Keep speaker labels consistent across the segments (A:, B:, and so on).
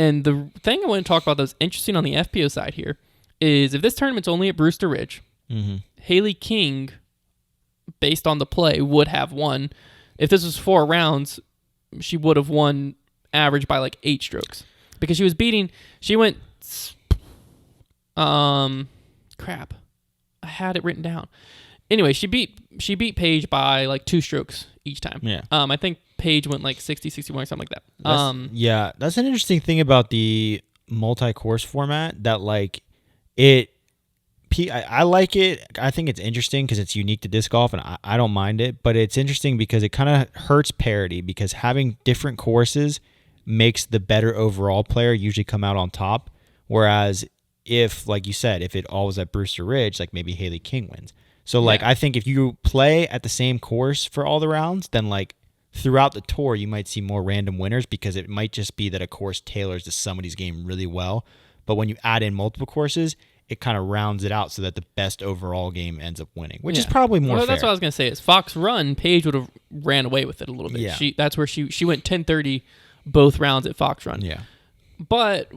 A: And the thing I want to talk about that's interesting on the FPO side here is if this tournament's only at Brewster Ridge, Haley King, based on the play, would have won. If this was 4 rounds, she would have won average by like 8 strokes. Because she went, crap. I had it written down. Anyway, she beat Paige by like 2 strokes each time.
B: Yeah.
A: I think Paige went like 60, 61 or something like that.
B: That's an interesting thing about the multi-course format that like I like it. I think it's interesting because it's unique to disc golf, and I don't mind it. But it's interesting because it kind of hurts parity because having different courses makes the better overall player usually come out on top. Whereas if, like you said, if it all was at Brewster Ridge, like maybe Haley King wins. So, like, I think if you play at the same course for all the rounds, then, like, throughout the tour, you might see more random winners because it might just be that a course tailors to somebody's game really well. But when you add in multiple courses, it kind of rounds it out so that the best overall game ends up winning, which is probably more fair.
A: That's what I was going to say. Is Fox Run, Paige would have ran away with it a little bit.
B: Yeah.
A: That's where she went 10-30 both rounds at Fox Run.
B: Yeah.
A: But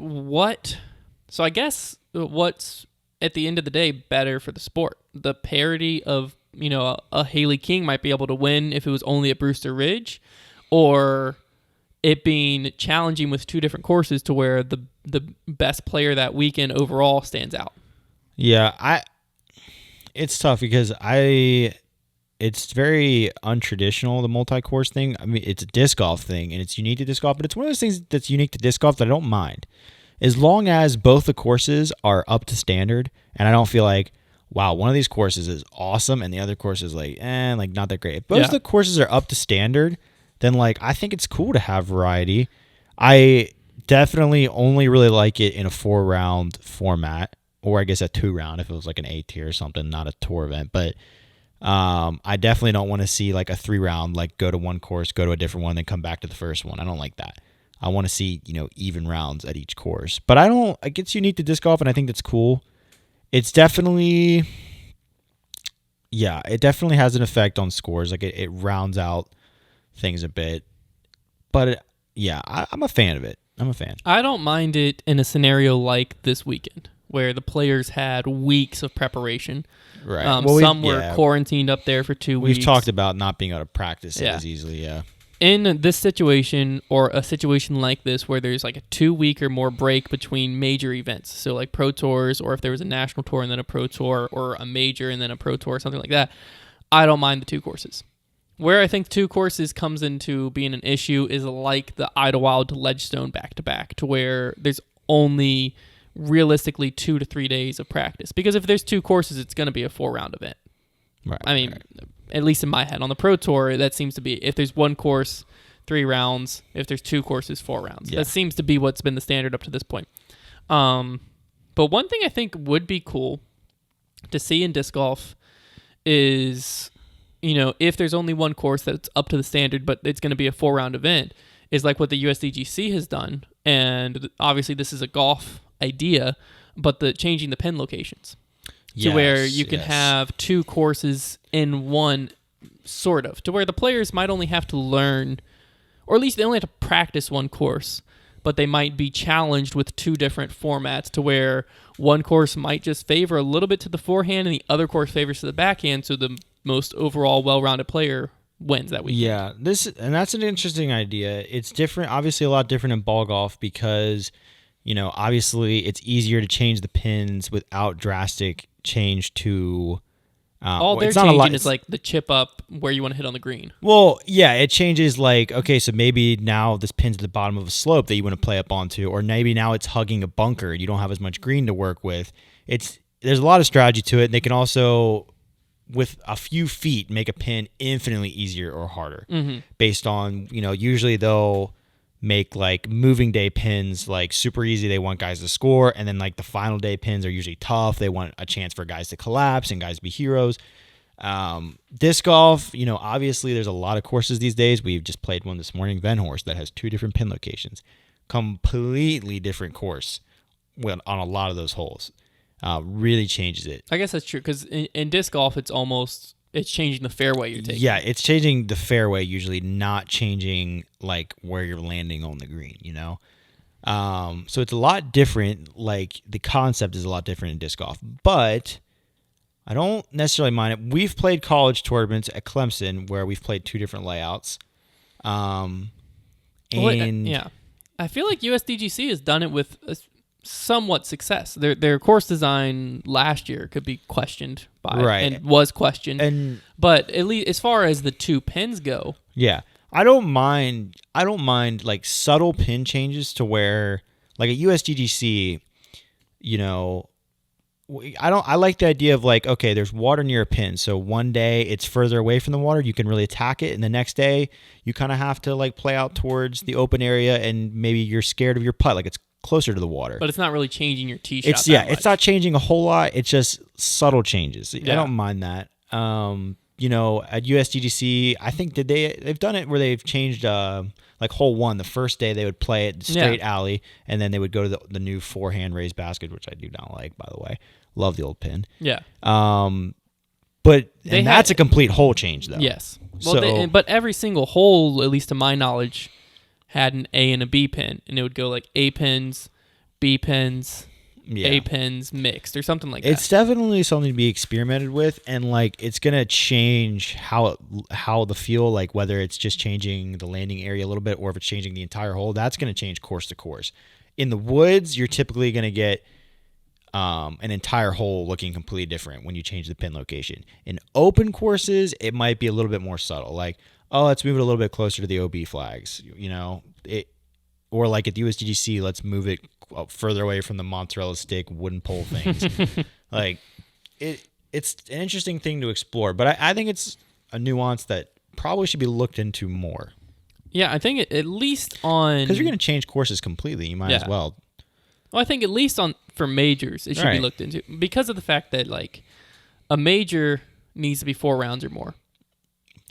A: so I guess what's at the end of the day better for the sport? The parity of, a Haley King might be able to win if it was only at Brewster Ridge, or it being challenging with 2 different courses to where the best player that weekend overall stands out.
B: Yeah, it's tough because it's very untraditional, the multi-course thing. I mean, it's a disc golf thing, and it's unique to disc golf, but it's one of those things that's unique to disc golf that I don't mind. As long as both the courses are up to standard, and I don't feel like, wow, one of these courses is awesome, and the other course is like not that great. If both the courses are up to standard, then like I think it's cool to have variety. I definitely only really like it in a 4-round format, or I guess a 2-round if it was like an A tier or something, not a tour event. But I definitely don't want to see like a 3-round, like go to one course, go to a different one, then come back to the first one. I don't like that. I want to see, even rounds at each course. But it gets unique to disc golf, and I think that's cool. It's definitely, it definitely has an effect on scores. Like it rounds out things a bit. But I'm a fan of it. I'm a fan.
A: I don't mind it in a scenario like this weekend where the players had weeks of preparation.
B: Right.
A: Some were quarantined up there for 2 weeks.
B: We've talked about not being able to practice it as easily,
A: In this situation, or a situation like this where there's like a 2-week or more break between major events, so like pro tours, or if there was a national tour and then a pro tour, or a major and then a pro tour, something like that, I don't mind the 2 courses. Where I think 2 courses comes into being an issue is like the Idlewild to Ledgestone back-to-back, to where there's only realistically 2 to 3 days of practice. Because if there's 2 courses, it's going to be a 4-round event.
B: Right.
A: I mean, at least in my head. On the Pro Tour, that seems to be, if there's 1 course, 3 rounds. If there's 2 courses, 4 rounds. Yeah. That seems to be what's been the standard up to this point. But one thing I think would be cool to see in disc golf is, if there's only 1 course that's up to the standard, but it's going to be a 4-round event, is like what the USDGC has done. And obviously this is a golf idea, but changing the pin locations. To where you can have 2 courses in one, sort of. To where the players might only have to learn, or at least they only have to practice 1 course, but they might be challenged with 2 different formats, to where 1 course might just favor a little bit to the forehand and the other course favors to the backhand, so the most overall well-rounded player wins that weekend.
B: Yeah, that's an interesting idea. It's different, obviously a lot different in ball golf because, obviously it's easier to change the pins without drastic change to
A: all they're changing is like the chip up where you want to hit on the green.
B: Well, yeah, it changes like, okay, so maybe now this pin's at the bottom of a slope that you want to play up onto, or maybe now it's hugging a bunker and you don't have as much green to work with. There's a lot of strategy to it, and they can also, with a few feet, make a pin infinitely easier or harder based on, usually they'll make like moving day pins like super easy. They want guys to score, and then like the final day pins are usually tough. They want a chance for guys to collapse and guys to be heroes. Disc golf, obviously there's a lot of courses these days. We've just played one this morning, Venhorst, that has 2 different pin locations. Completely different course on a lot of those holes. Really changes it.
A: I guess that's true, because in disc golf it's changing the fairway you're taking.
B: Yeah, it's changing the fairway usually, not changing like where you're landing on the green, So it's a lot different. Like the concept is a lot different in disc golf, but I don't necessarily mind it. We've played college tournaments at Clemson where we've played 2 different layouts. And
A: yeah, I feel like USDGC has done it with somewhat success. Their course design last year could be questioned by and was questioned. But at least as far as the 2 pins go,
B: yeah, I don't mind like subtle pin changes to where like at USDGC, you know, I like the idea of like, okay, there's water near a pin. So one day it's further away from the water, you can really attack it. And the next day you kind of have to like play out towards the open area and maybe you're scared of your putt. Like it's closer to the water.
A: But it's not really changing your tee shot.
B: It's not changing a whole lot. It's just subtle changes.
A: Yeah.
B: I don't mind that. You know, at USDGC, I think they've done it where they've changed like hole 1. The first day they would play it straight alley, and then they would go to the new 4-hand raised basket, which I do not like, by the way. Love the old pin.
A: Yeah.
B: But that's a complete hole change, though.
A: Yes. Well, but every single hole, at least to my knowledge, had an A and a B pin, and it would go like A pins, B pins, A pins mixed or something like that.
B: It's definitely something to be experimented with, and like it's gonna change how the feel, like whether it's just changing the landing area a little bit or if it's changing the entire hole. That's gonna change course to course. In the woods, you're typically gonna get an entire hole looking completely different when you change the pin location. In open courses, it might be a little bit more subtle, like, oh, let's move it a little bit closer to the OB flags, you know, or like at the USDGC, let's move it further away from the mozzarella stick wooden pole things. Like it's an interesting thing to explore, but I think it's a nuance that probably should be looked into more.
A: Yeah, I think at least on,
B: because you're going to change courses completely, you might as well.
A: Well, I think at least for majors, it should be looked into because of the fact that like a major needs to be 4 rounds or more.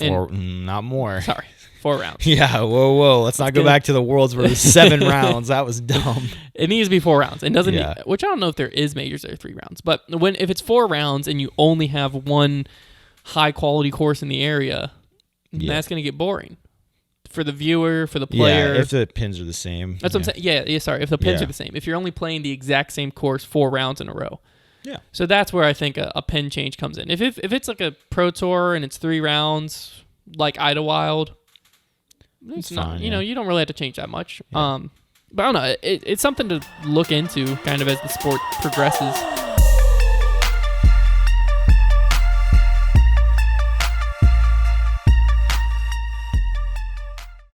B: Not more.
A: Sorry, 4 rounds.
B: Yeah, whoa. Let's not go back to the worlds where it was 7 rounds. That was dumb.
A: It needs to be 4 rounds. It doesn't need, which I don't know if there is majors that are 3 rounds. But if it's 4 rounds and you only have one high quality course in the area, that's going to get boring for the viewer, for the player.
B: Yeah, if the pins are the same.
A: That's what I'm saying. Yeah, sorry. If the pins are the same. If you're only playing the exact same course 4 rounds in a row.
B: Yeah.
A: So that's where I think a pin change comes in. If it's like a pro tour and it's 3 rounds, like Idlewild, it's not fine, you know, you don't really have to change that much. But I don't know. It's something to look into kind of as the sport progresses.